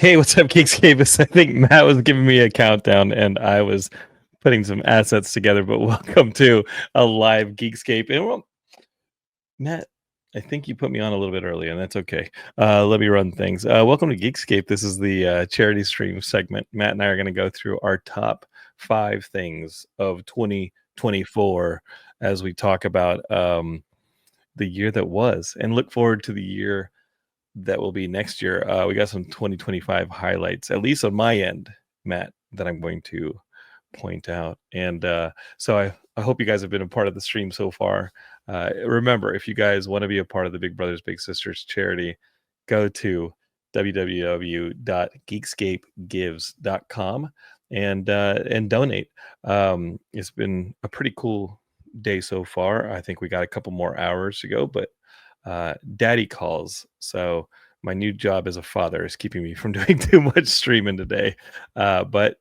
Hey, what's up, Geekscape? I think Matt was giving me a countdown and I was putting some assets together, but welcome to a live Geekscape. And well, Matt, I think you put me on a little bit early, and that's okay. Let me run things. Welcome to Geekscape. This is the charity stream segment. Matt and I are going to go through our top 5 things of 2024 as we talk about the year that was and look forward to the year that will be next year. We got some 2025 highlights, at least on my end, Matt, that I'm going to point out. And so I hope you guys have been a part of the stream so far. Remember, if you guys want to be a part of the Big Brothers Big Sisters charity, go to www.geekscapegives.com and donate. It's been a pretty cool day so far. I think we got a couple more hours to go, but daddy calls. So my new job as a father is keeping me from doing too much streaming today. But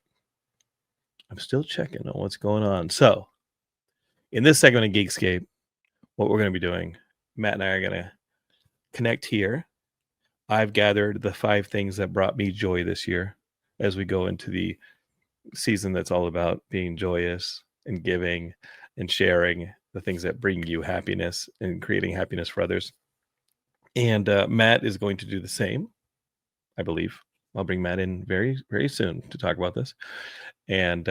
I'm still checking on what's going on. So in this segment of Geekscape, what we're going to be doing, Matt and I are going to connect here. I've gathered the 5 things that brought me joy this year as we go into the season that's all about being joyous and giving and sharing the things that bring you happiness and creating happiness for others. And Matt is going to do the same, I believe. I'll bring Matt in very, very soon to talk about this. And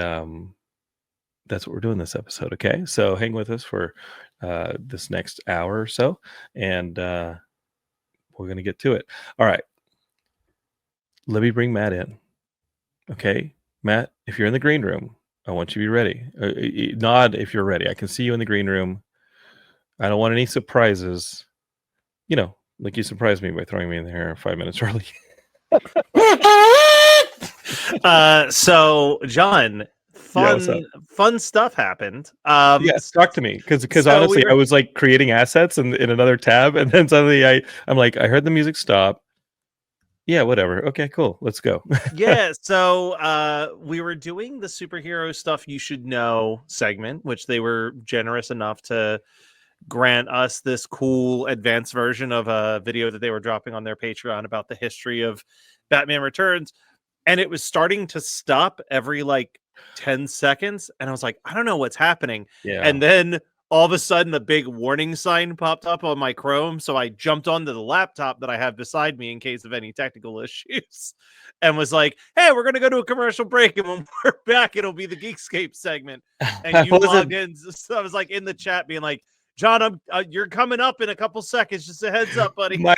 that's what we're doing this episode, okay? So hang with us for this next hour or so, and we're going to get to it. All right. Let me bring Matt in, okay? Matt, if you're in the green room, I want you to be ready. Nod if you're ready. I can see you in the green room. I don't want any surprises. You know, like you surprised me by throwing me in there 5 minutes early. So John, fun stuff happened. Yes, talk to me, because honestly, I was like creating assets in another tab, and then suddenly I'm like, I heard the music stop. Yeah, whatever. Okay, cool. Let's go. Yeah, so we were doing the superhero stuff you should know segment, which they were generous enough to grant us this cool advanced version of a video that they were dropping on their Patreon about the history of Batman Returns. And it was starting to stop every like 10 seconds. And I was like, I don't know what's happening. Yeah. And then all of a sudden, a big warning sign popped up on my Chrome. So I jumped onto the laptop that I have beside me in case of any technical issues and was like, hey, we're going to go to a commercial break. And when we're back, it'll be the Geekscape segment. And you logged in. So I was like in the chat being like, John, you're coming up in a couple seconds. Just a heads up, buddy. My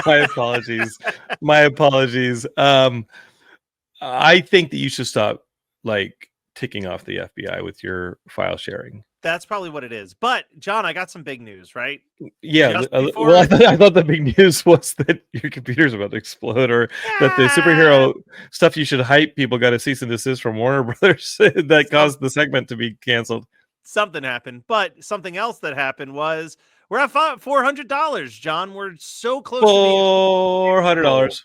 apologies. My apologies. I think that you should stop like ticking off the FBI with your file sharing. That's probably what it is. But John, I got some big news, right? Yeah. Well, I thought the big news was that your computer's about to explode, or that the superhero stuff you should hype people got a cease and desist from Warner Brothers that caused the segment to be canceled. Something happened, but something else that happened was we're at $400, John. We're so close to $400.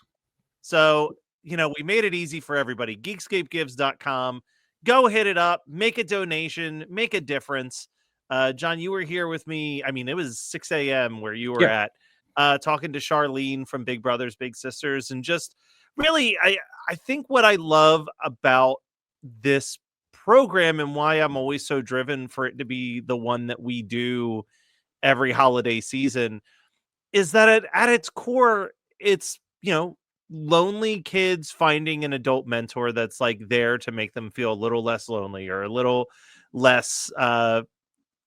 So, you know, we made it easy for everybody. Geekscapegives.com. Go hit it up, make a donation, make a difference. John, you were here with me. I mean, it was 6 a.m. where you were at, talking to Charlene from Big Brothers Big Sisters. And just really, I think what I love about this program and why I'm always so driven for it to be the one that we do every holiday season is that at its core, it's, you know, lonely kids finding an adult mentor that's like there to make them feel a little less lonely or a little less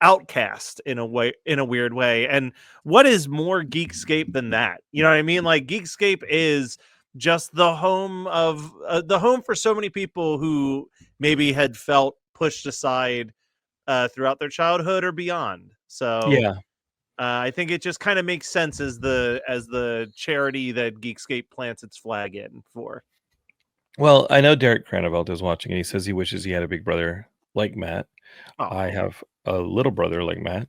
outcast in a weird way. And what is more Geekscape than that? You know what I mean? Like Geekscape is just the home of the home for so many people who maybe had felt pushed aside throughout their childhood or beyond. So yeah. I think it just kind of makes sense as the charity that Geekscape plants its flag in for. Well, I know Derek Cranevelt is watching, and he says he wishes he had a big brother like Matt. Oh. I have a little brother like Matt.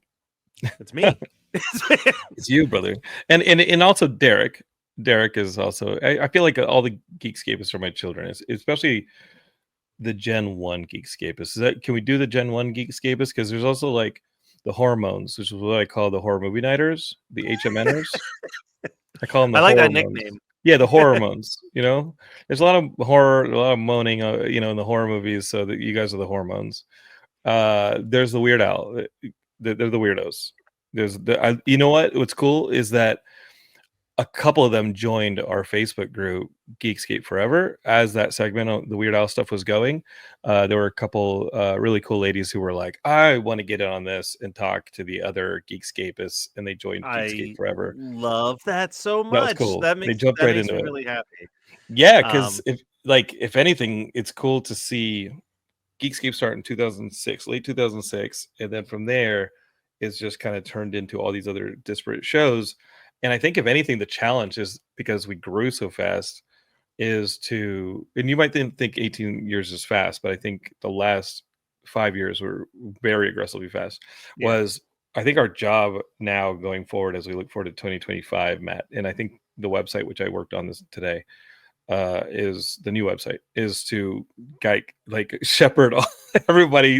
It's me. It's you, brother. And also Derek. Derek is also. I feel like all the Geekscapists are my children, especially the Gen 1 Geekscapists. Can we do the Gen 1 Geekscapists? Because there's also like the hormones, which is what I call the horror movie nighters, the HMNers. I call them. I like that nickname. Yeah, the hormones, you know? There's a lot of horror, a lot of moaning, in the horror movies, so that you guys are the hormones. There's the Weird Al, they're the weirdos. There's you know what? What's cool is that a couple of them joined our Facebook group, Geekscape Forever, as that segment of the Weird Al stuff was going. There were a couple really cool ladies who were like, I want to get in on this and talk to the other Geekscapists, and they joined Geekscape I Forever. love that so That was much. cool. They jumped That right makes into me it. really happy. Yeah, because Um, if anything, it's cool to see Geekscape start in 2006, late 2006, and then from there, it's just kind of turned into all these other disparate shows. And I think if anything, the challenge is because we grew so fast is to, and you might think 18 years is fast, but I think the last 5 years were very aggressively fast. yeah. Was I think our job now going forward as we look forward to 2025, Matt, and I think the website which I worked on this today is the new website is to like shepherd all, everybody,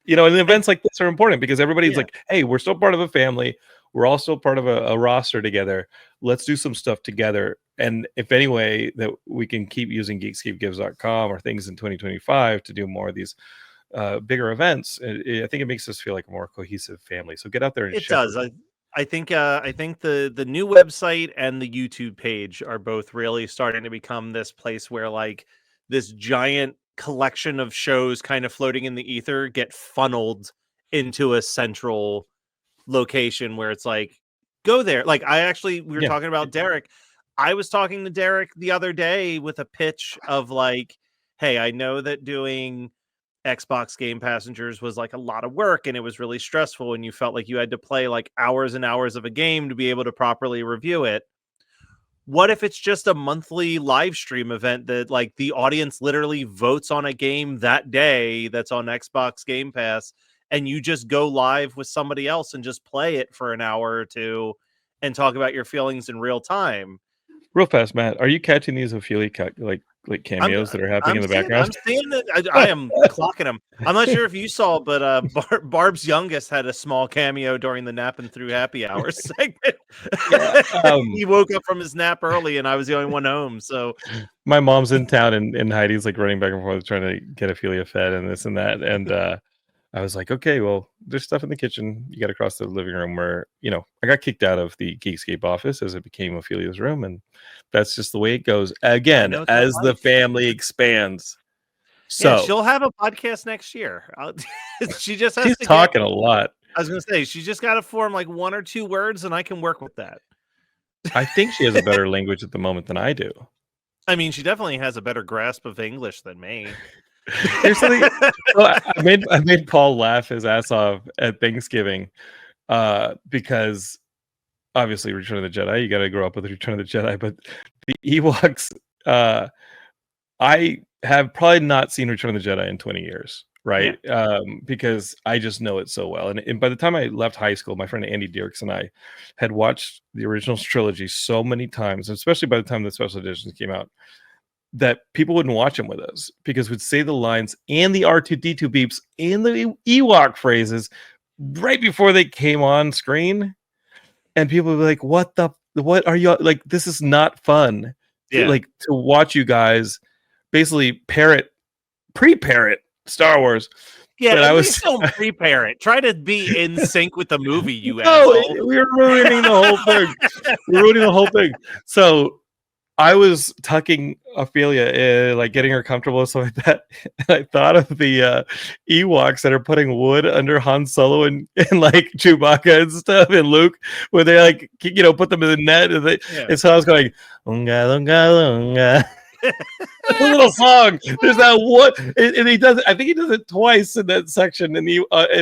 and And events like this are important because everybody's yeah, like, hey, we're still part of a family, we're all still part of a roster together, let's do some stuff together. And if any way that we can keep using geekscapegives.com or things in 2025 to do more of these bigger events, I think it makes us feel like a more cohesive family. So get out there and it does. shepherd. I think the new website and the YouTube page are both really starting to become this place where like this giant collection of shows kind of floating in the ether get funneled into a central location where it's like, go there. Like we were Yeah, talking about Derek. I was talking to Derek the other day with a pitch of like, hey, I know that doing Xbox Game Passengers was like a lot of work and it was really stressful and you felt like you had to play like hours and hours of a game to be able to properly review it. What if it's just a monthly live stream event that like the audience literally votes on a game that day that's on Xbox Game Pass and you just go live with somebody else and just play it for an hour or two and talk about your feelings in real time? real fast, Matt, are you catching these Ophelia like I'm cameos that are happening in the background? I'm seeing that I am clocking them. I'm not sure if you saw, but Barb's youngest had a small cameo during the napping through happy hours segment. Yeah, He woke up from his nap early, and I was the only one home. So my mom's in town, and Heidi's like running back and forth trying to get Ophelia fed and this and that. And I was like, okay, well, there's stuff in the kitchen. You got to cross the living room where, I got kicked out of the Geekscape office as it became Ophelia's room. And that's just the way it goes. I Again, know it's as the life. family expands. Yeah, So she'll have a podcast next year. She just has she's to get. talking a lot. I was gonna say she just got to form like one or two words, and I can work with that. I think she has a better language at the moment than I do. I mean, she definitely has a better grasp of English than me. There's something. So I made Paul laugh his ass off at Thanksgiving because obviously Return of the Jedi, you got to grow up with Return of the Jedi, but the Ewoks, I have probably not seen Return of the Jedi in 20 years, Yeah. right? Because I just know it so well. And by the time I left high school, my friend Andy Dierks and I had watched the original trilogy so many times, especially by the time the special editions came out, that people wouldn't watch them with us because we'd say the lines and the R2D2 beeps and the Ewok phrases right before they came on screen. And people would be like, what are you like? This is not fun Yeah. to watch you guys basically pre-parrot Star Wars. Yeah, But I at was least don't prepare it. Try to be in sync with the movie, you no, asshole. we were ruining the whole thing. We're ruining the whole thing. So I was tucking Ophelia in, like getting her comfortable, so like that. And I thought of the Ewoks that are putting wood under Han Solo and like Chewbacca and stuff, and Luke, where they like put them in the net, Yeah. and so I was going unga lunga lunga. The little song. There's that one, and he does it. I think he does it twice in that section in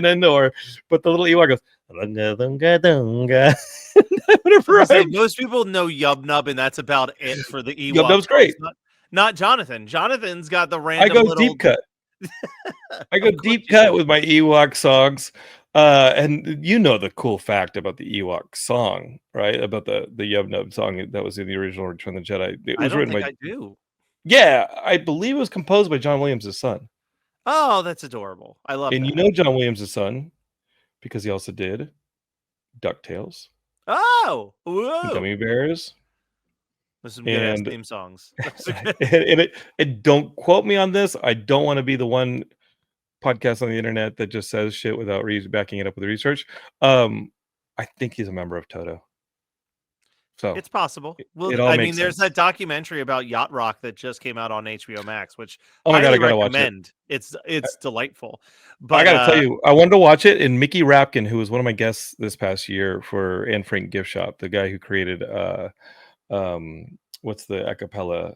Endor. But the little Ewok goes lunga lunga lunga. I was Whenever gonna say I'm most people know Yub Nub, and that's about it for the Yum Ewok Nub's songs. great. Not Jonathan. Jonathan's got the I random go little. deep cut. I go Of course deep you cut do. with my Ewok songs. And you know the cool fact about the Ewok song, right? About the Yub Nub song that was in the original Return of the Jedi. It I was don't written think by, I do. yeah, I believe it was composed by John Williams' son. Oh, that's adorable. I love And you that. know John Williams' son because he also did DuckTales, Oh, whoa. Gummy Bears, There's some good ass And theme songs. and don't quote me on this. I don't want to be the one podcast on the internet that just says shit without backing it up with research. I think he's a member of Toto. So It's possible. Well, it all I mean, makes there's sense. that documentary about yacht rock that just came out on HBO Max, which Oh my god, I highly gotta watch it. recommend. It's delightful. I But gotta tell you, I wanted to watch it, and Mickey Rapkin, who was one of my guests this past year for Anne Frank Gift Shop, the guy who created what's the acapella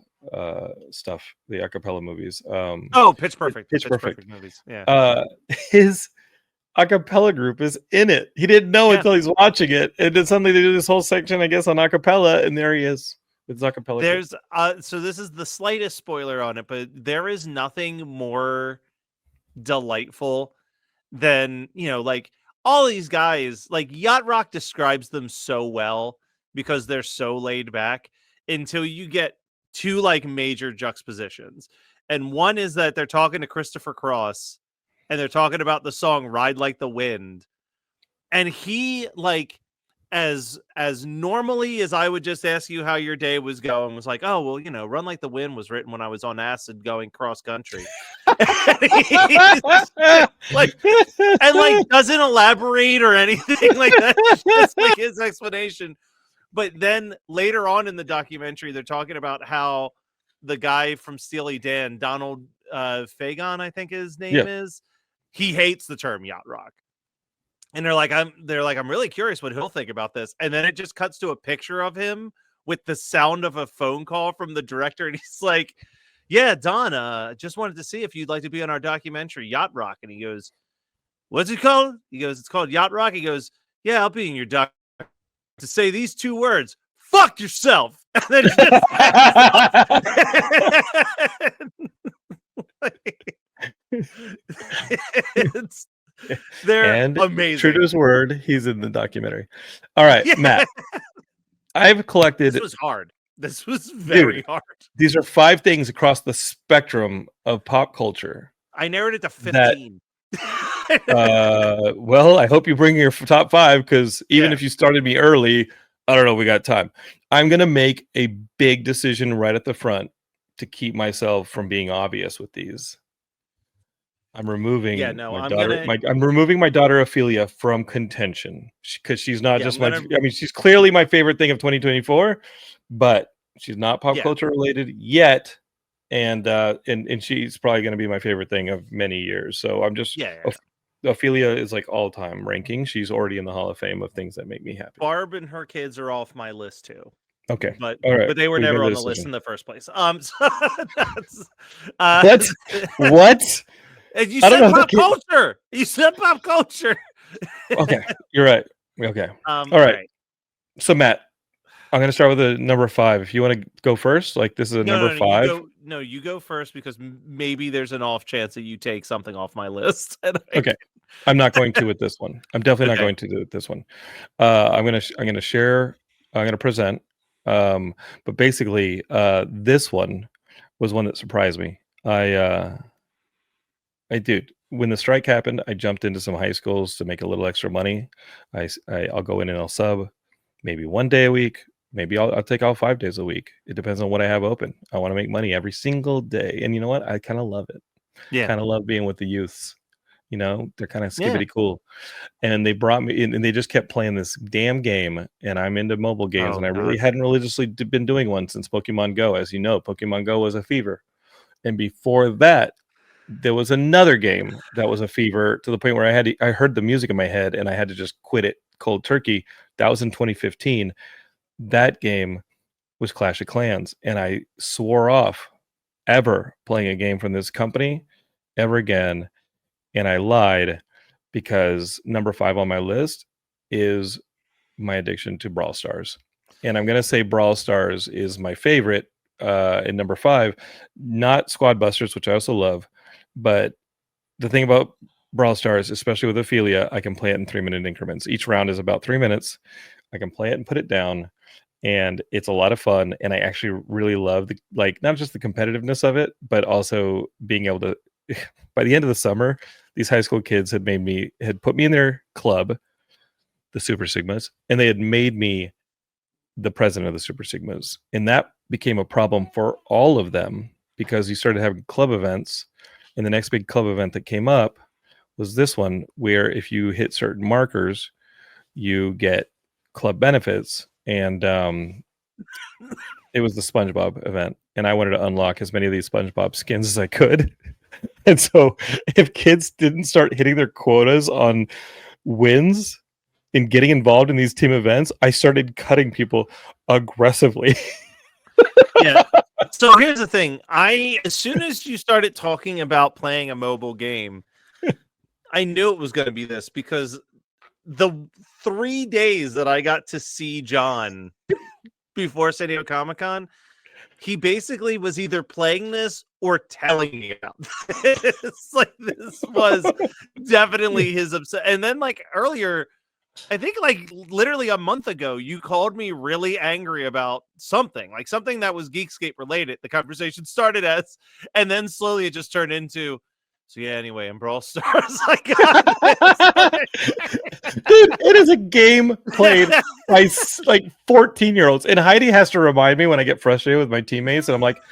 stuff, the acapella movies. oh, Pitch Perfect. Pitch Pitch Perfect. Perfect movies. Yeah. His acapella group is in it. He didn't know Yeah. until he's watching it, and then suddenly they do this whole section, I guess, on acapella, and there he is with his acapella group. There's so this is the slightest spoiler on it, but there is nothing more delightful than, like all these guys, like Yacht Rock describes them so well because they're so laid back until you get two like major juxtapositions. And one is that they're talking to Christopher Cross and they're talking about the song Ride Like the Wind. And he like as normally as I would just ask you how your day was going, was like, oh well, Run Like the Wind was written when I was on acid going cross country. like and like doesn't elaborate or anything like that. Just like his explanation. But then later on in the documentary, they're talking about how the guy from Steely Dan, Donald Fagon, I think his name is, he hates the term yacht rock. And they're like, I'm really curious what he'll think about this. And then it just cuts to a picture of him with the sound of a phone call from the director. And he's like, yeah, Don, just wanted to see if you'd like to be on our documentary, Yacht Rock. And he goes, what's it called? He goes, it's called Yacht Rock. He goes, yeah, I'll be in your doc to say these two words, fuck yourself. And then he just they're and amazing. True to his word, he's in the documentary. All right, Yeah. Matt. I've collected. This was hard. This was very hard. These are 5 things across the spectrum of pop culture. I narrowed it to 15. Well, I hope you bring your top 5 because even if you started me early, I don't know, we got time. I'm gonna make a big decision right at the front to keep myself from being obvious with these. I'm removing I'm removing my daughter Ophelia from contention because she's not just I mean, she's clearly my favorite thing of 2024, but she's not pop culture related yet, and she's probably going to be my favorite thing of many years. So I'm just Ophelia is like all time ranking. She's already in the Hall of Fame of things that make me happy. Barb and her kids are off my list too. Okay, but all right, but they were never on the list in the first place. So that's, what? And you said pop culture. You said pop culture. Okay, you're right. Okay. All right. So Matt, I'm going to start with the number 5. If you want to go first, like this is a number 5. You go first because maybe there's an off chance that you take something off my list. Okay. I'm not going to with this one. I'm definitely not going to do this one. I'm going to share. I'm going to present. But basically, this one was one that surprised me. Dude, when the strike happened, I jumped into some high schools to make a little extra money. I'll go in and I'll sub maybe 1 day a week. Maybe I'll take all 5 days a week. It depends on what I have open. I want to make money every single day. And you know what? I kind of love it. Yeah. Kind of love being with the youths. They're kind of skibbity cool. And they brought me in and they just kept playing this damn game. And I'm into mobile games. And I really hadn't religiously been doing one since Pokemon Go. As you know, Pokemon Go was a fever. And before that, there was another game that was a fever to the point where I heard the music in my head and I had to just quit it cold turkey. That was in 2015. That game was Clash of Clans, and I swore off ever playing a game from this company ever again. And I lied because number 5 on my list is my addiction to Brawl Stars. And I'm going to say Brawl Stars is my favorite in number 5, not Squad Busters, which I also love. But the thing about Brawl Stars, especially with Ophelia, I can play it in 3-minute increments. Each round is about 3 minutes. I can play it and put it down, and it's a lot of fun. And I actually really love not just the competitiveness of it, but also being able to. By the end of the summer, these high school kids had put me in their club, the Super Sigmas, and they had made me the president of the Super Sigmas. And that became a problem for all of them because you started having club events, and the next big club event that came up was this one, where if you hit certain markers, you get club benefits, and it was the SpongeBob event, and I wanted to unlock as many of these SpongeBob skins as I could. And so if kids didn't start hitting their quotas on wins and getting involved in these team events, I started cutting people aggressively. Yeah. So here's the thing. As soon as you started talking about playing a mobile game, I knew it was going to be this, because the 3 days that I got to see John before San Diego Comic-Con, he basically was either playing this or telling me about this. Like, this was definitely his and then, like, earlier, I think, like, literally a month ago, you called me really angry about something, like something that was Geekscape related. The conversation started as, and then slowly it just turned into, so yeah, anyway, in Brawl Stars, I got this. Dude, it is a game played by like 14-year-olds, and Heidi has to remind me when I get frustrated with my teammates, and I'm like,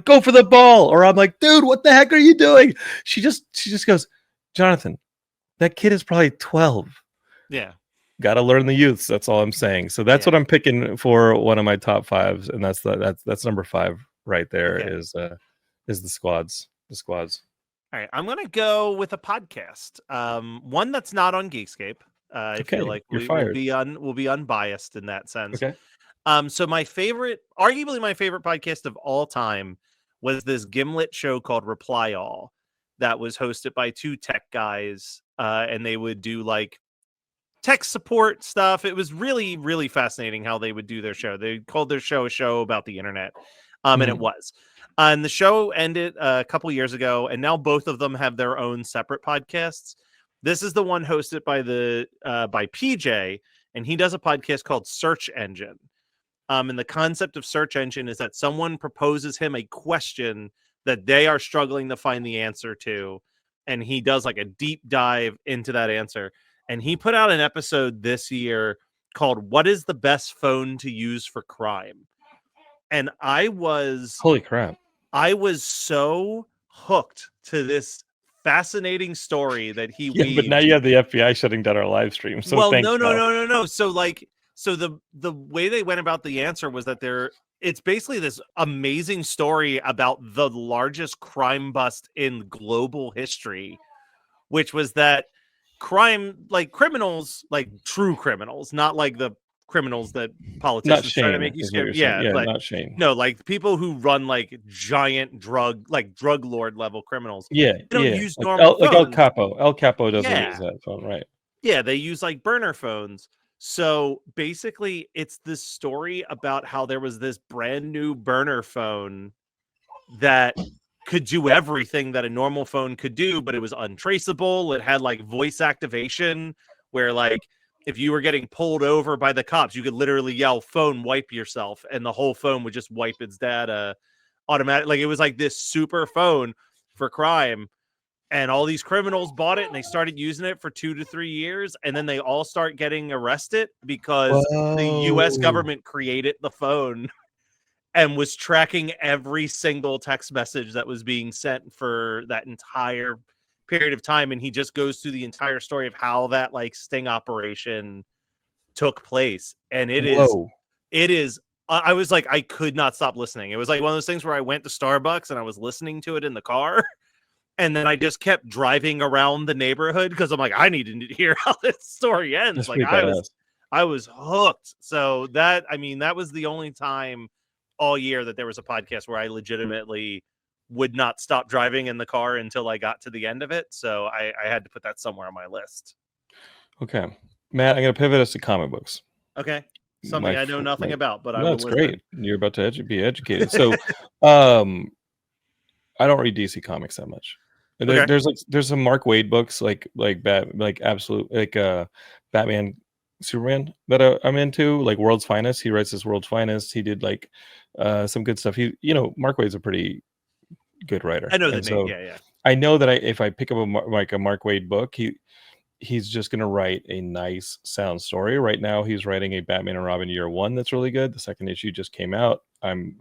go for the ball, or I'm like, dude, what the heck are you doing? She just goes, Jonathan, that kid is probably 12. Yeah. Got to learn the youths. That's all I'm saying. So that's what I'm picking for one of my top 5s, and that's number 5 right there. Is the squads. The squads. All right, I'm gonna go with a podcast. One that's not on Geekscape. I feel like we'll be unbiased in that sense. Okay. So arguably my favorite podcast of all time, was this Gimlet show called Reply All, that was hosted by 2 tech guys, and they would do like tech support stuff. It was really, really fascinating how they would do their show. They called their show a show about the internet, and it was. And the show ended a couple years ago, and now both of them have their own separate podcasts. This is the one hosted by PJ, and he does a podcast called Search Engine. And the concept of Search Engine is that someone proposes him a question that they are struggling to find the answer to, and he does like a deep dive into that answer. And he put out an episode this year called "What is the best phone to use for crime?" And holy crap. I was so hooked to this fascinating story that he weaved. But now you have the FBI shutting down our live stream. So well, no. So the way they went about the answer was that it's basically this amazing story about the largest crime bust in global history, which was that criminals, like true criminals, not like the criminals that politicians try to make you scared. But not Shane. No, like people who run like giant drug lord level criminals. Yeah, they don't use normal phones. Like El Capo. El Capo doesn't use that phone, right? Yeah, they use like burner phones. So basically, it's this story about how there was this brand new burner phone that could do everything that a normal phone could do, but it was untraceable. It had like voice activation, where like if you were getting pulled over by the cops, you could literally yell, "Phone, wipe yourself," and the whole phone would just wipe its data automatic. Like, it was like this super phone for crime. And all these criminals bought it, and they started using it for 2 to 3 years, and then they all start getting arrested because the US government created the phone and was tracking every single text message that was being sent for that entire period of time. And he just goes through the entire story of how that like sting operation took place. And it is I was like, I could not stop listening. It was like one of those things where I went to Starbucks and I was listening to it in the car, and then I just kept driving around the neighborhood because I'm like, I need to hear how this story ends. Like, I was hooked. So that was the only time all year that there was a podcast where I legitimately would not stop driving in the car until I got to the end of it. So I had to put that somewhere on my list. Okay, Matt, I'm going to pivot us to comic books. Okay. Something I know nothing about, but I will listen. That's great. You're about to be educated. So I don't read DC comics that much. Okay. There's some Mark Waid books like Batman, Superman that I'm into, like World's Finest. He writes this World's Finest. He did like some good stuff. Mark Waid's a pretty good writer. I know the name. Yeah. I know that if I pick up a Mark Waid book, he's just going to write a nice sound story. Right now, he's writing a Batman and Robin Year One that's really good. The second issue just came out. I'm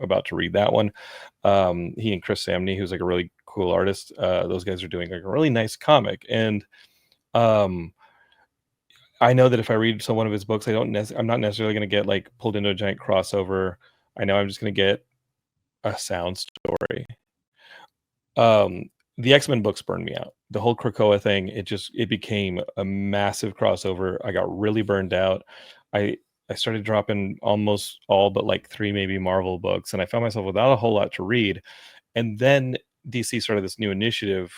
about to read that one. He and Chris Samney, who's like a really cool artist, those guys are doing like a really nice comic. And um, I know that if I read some one of his books, I'm not necessarily going to get like pulled into a giant crossover. I know I'm just going to get a sound story. The X-Men books burned me out. The whole Krakoa thing, it became a massive crossover. I got really burned out. I started dropping almost all but like 3 maybe Marvel books, and I found myself without a whole lot to read. And then DC started this new initiative,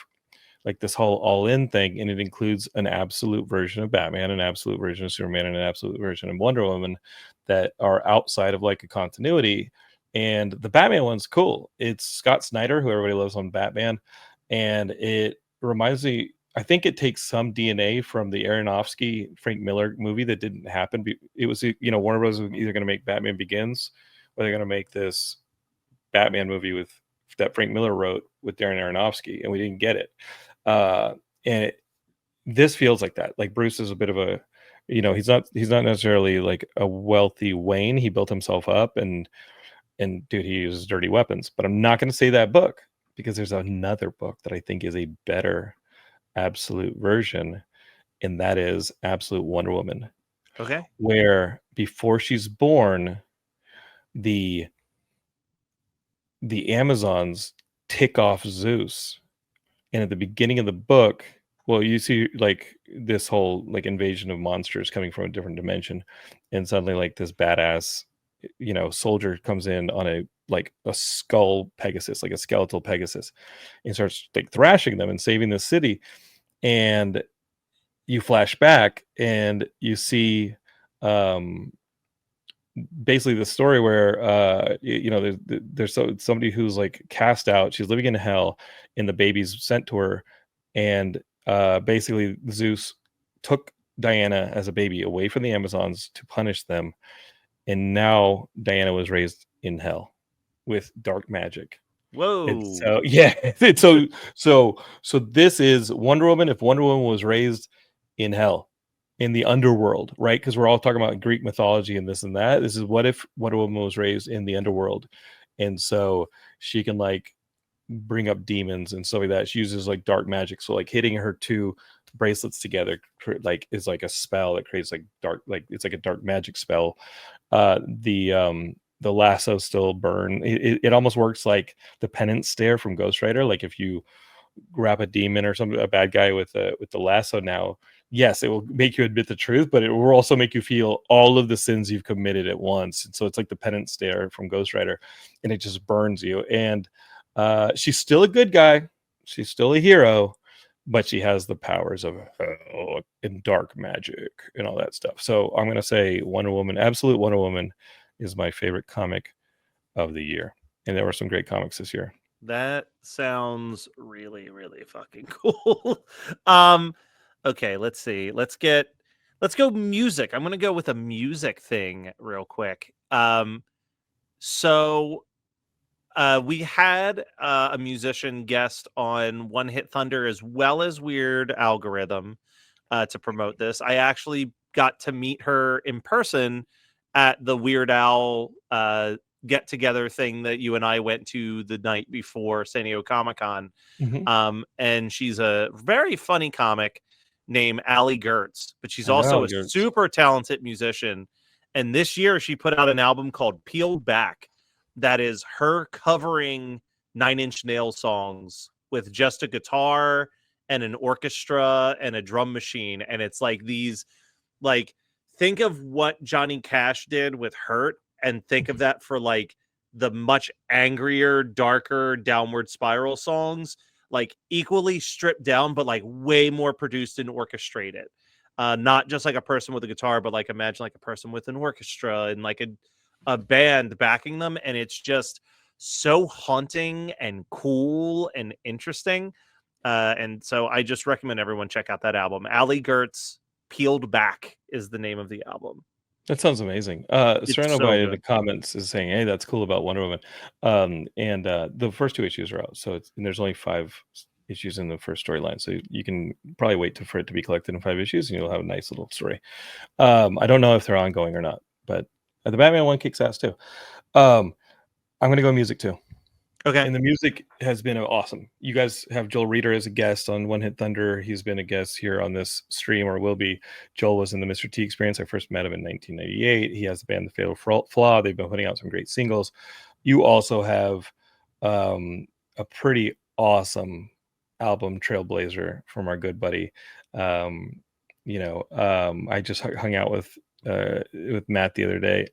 like this whole all-in thing, and it includes an absolute version of Batman, an absolute version of Superman, and an absolute version of Wonder Woman that are outside of like a continuity. And the Batman one's cool. It's Scott Snyder, who everybody loves on Batman, and it reminds me. I think it takes some DNA from the Aronofsky Frank Miller movie that didn't happen. It was, Warner Bros. Was either going to make Batman Begins, or they're going to make this Batman movie with that Frank Miller wrote with Darren Aronofsky, and we didn't get it. And this feels like that. Like Bruce is a bit of a, he's not necessarily like a wealthy Wayne. He built himself up, and dude, he uses dirty weapons. But I'm not going to say that book, because there's another book that I think is a better absolute version, and that is Absolute Wonder Woman. Okay. Where before she's born, the Amazons tick off Zeus, and at the beginning of the book, well, you see like this whole like invasion of monsters coming from a different dimension, and suddenly like this badass soldier comes in on a skull Pegasus, like a skeletal Pegasus, and starts like thrashing them and saving the city. And you flash back and you see basically the story where there's somebody who's like cast out. She's living in hell, and the baby's sent to her, and basically Zeus took Diana as a baby away from the Amazons to punish them, and now Diana was raised in hell with dark magic. And Whoa. so yeah, it's so this is Wonder Woman. If Wonder Woman was raised in hell, in the underworld, right? Because we're all talking about Greek mythology and this and that. This is what if Wonder Woman was raised in the underworld, and so she can like bring up demons and stuff like that. She uses like dark magic, so like hitting her two bracelets together like is like a spell that creates like dark, like it's like a dark magic spell. The lasso still burn. It almost works like the penance stare from Ghost Rider. Like if you grab a demon or a bad guy with the lasso now, yes, it will make you admit the truth, but it will also make you feel all of the sins you've committed at once. And so it's like the penance stare from Ghost Rider, and it just burns you. And she's still a good guy. She's still a hero, but she has the powers of hell and dark magic and all that stuff. So I'm going to say Wonder Woman, Absolute Wonder Woman, is my favorite comic of the year. And there were some great comics this year. That sounds really, really fucking cool. Okay, let's see. Let's go music. I'm gonna go with a music thing real quick. So we had a musician guest on One Hit Thunder as well as Weird Algorithm to promote this. I actually got to meet her in person at the Weird Al get together thing that you and I went to the night before San Diego Comic-Con. And she's a very funny comic named Allie Gertz, but she's also a super talented musician. And this year she put out an album called Peeled Back that is her covering Nine Inch Nails songs with just a guitar and an orchestra and a drum machine. And it's like these, like, think of what Johnny Cash did with Hurt, and think of that for like the much angrier, darker Downward Spiral songs, like equally stripped down, but like way more produced and orchestrated. Not just like a person with a guitar, but like imagine like a person with an orchestra and like a band backing them. And it's just so haunting and cool and interesting. And so I just recommend everyone check out that album. Allie Gertz, Peeled Back is the name of the album. That sounds amazing. Sereno so in the comments is saying, "Hey, that's cool about Wonder Woman." And the first 2 issues are out, so and there's only 5 issues in the first storyline, so you can probably wait for it to be collected in 5 issues, and you'll have a nice little story. I don't know if they're ongoing or not, but the Batman one kicks ass too. I'm gonna go music too. Okay. And the music has been awesome. You guys have Joel Reeder as a guest on One Hit Thunder. He's been a guest here on this stream, or will be. Joel was in the Mr. T Experience. I first met him in 1998. He has the band The Fatal Flaw. They've been putting out some great singles. You also have a pretty awesome album, Trailblazer, from our good buddy. I just hung out with Matt the other day.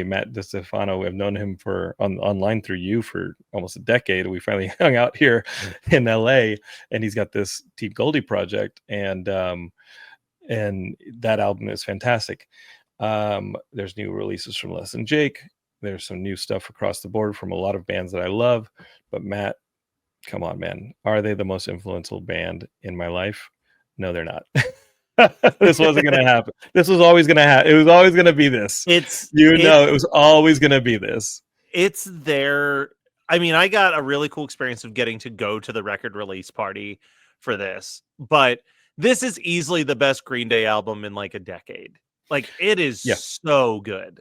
Matt DeStefano, I've known him online through you for almost a decade. We finally hung out here in LA, and he's got this Team Goldie project, and that album is fantastic. There's new releases from Les and Jake. There's some new stuff across the board from a lot of bands that I love. But Matt, come on, man. Are they the most influential band in my life? No, they're not. This wasn't going to happen. This was always going to happen. It was always going to be this. It was always going to be this. It's their. I mean, I got a really cool experience of getting to go to the record release party for this, but this is easily the best Green Day album in like a decade. Like, it is so good.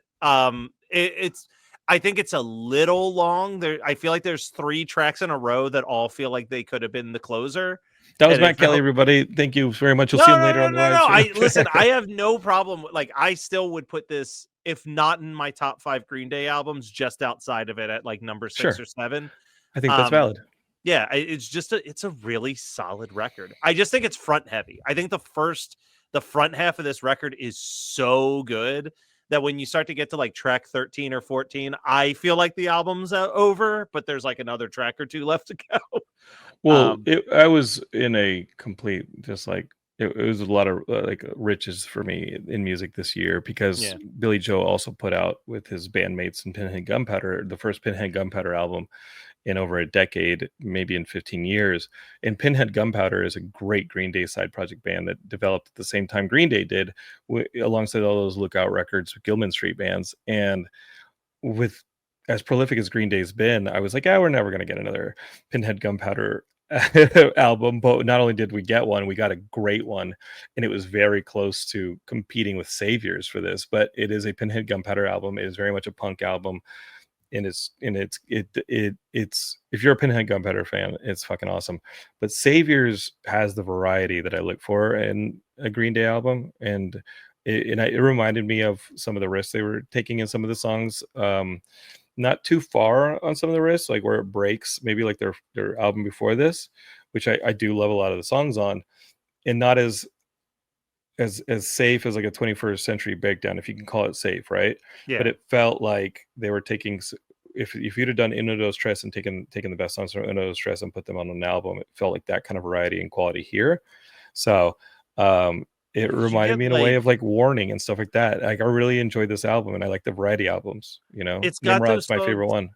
It's. I think it's a little long. There, I feel like there's 3 tracks in a row that all feel like they could have been the closer. That was Matt Kelly, everybody. Thank you very much. We'll see him later on the live. Listen, I have no problem. Like, I still would put this, if not in my top 5 Green Day albums, just outside of it at like number 6 or 7. I think that's valid. Yeah, it's a really solid record. I just think it's front heavy. I think the front half of this record is so good that when you start to get to like track 13 or 14, I feel like the album's over, but there's like another track or 2 left to go. Well, I was in a complete, just like, it was a lot of like riches for me in music this year, because Billy Joe also put out with his bandmates in Pinhead Gunpowder, the first Pinhead Gunpowder album in over a decade, maybe in 15 years. And Pinhead Gunpowder is a great Green Day side project band that developed at the same time Green Day did, alongside all those Lookout Records, Gilman Street bands. And with as prolific as Green Day's been, I was like, we're never going to get another Pinhead Gunpowder album. But not only did we get one, we got a great one, and it was very close to competing with Saviors for this. But it is a Pinhead Gunpowder album. It is very much a punk album. And it's if you're a Pinhead Gunpowder fan, it's fucking awesome. But Saviors has the variety that I look for in a Green Day album, and it reminded me of some of the risks they were taking in some of the songs. Not too far on some of the risks, like where it breaks, maybe like their album before this, which I do love a lot of the songs on, and not as safe as like a 21st Century Breakdown, if you can call it safe, right? Yeah. But it felt like they were taking, if you'd have done Uno Dos Tres and taken the best songs from Uno Dos Tres and put them on an album, it felt like that kind of variety and quality here. So it reminded me in a way of like Warning and stuff like that. Like, I really enjoyed this album, and I like the variety albums. It's got Nimrod's my favorite one.